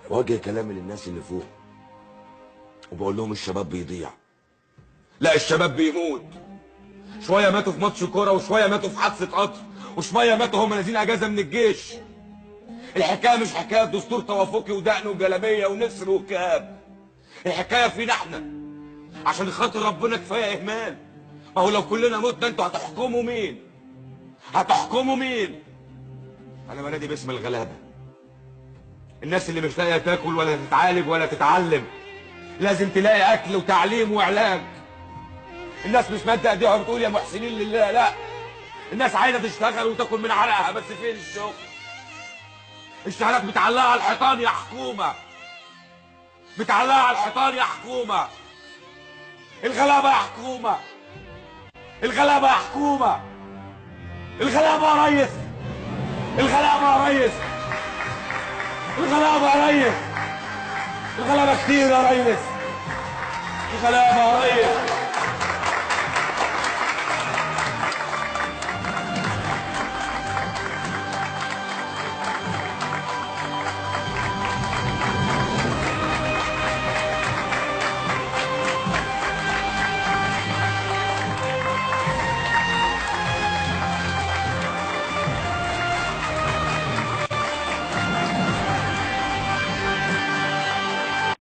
واجه كلامي للناس اللي فوق وبقول لهم الشباب بيضيع. لا، الشباب بيموت. شويه ماتوا في ماتش كوره، وشويه ماتوا في حادثه قطر، وشويه ماتوا هم نازلين اجازه من الجيش. الحكايه مش حكايه دستور توافقي ودقن وجلابيه ونسر وكاب. الحكايه فينا احنا. عشان خاطر ربنا كفايه اهمال. ما هو لو كلنا متنا انتوا هتحكموا مين؟ هتحكموا مين؟ انا بنادي باسم الغلابه، الناس اللي مش لاقيه تاكل ولا تتعالج ولا تتعلم. لازم تلاقي اكل وتعليم وعلاج. الناس مش مادة ايديها وبتقول يا محسنين لله، لا. الناس عايزه تشتغل وتاكل من عرقها، بس فين الشغل؟ الشهادات متعلقه على الحيطان يا حكومه. متعلقه على الحيطان يا حكومه. الغلابه يا حكومه. الغلابه يا حكومه. الغلابه يا ريس. الغلابه يا ريس. الغلابه يا ريس. الغلابه كتير يا ريس. الغلابه يا ريس.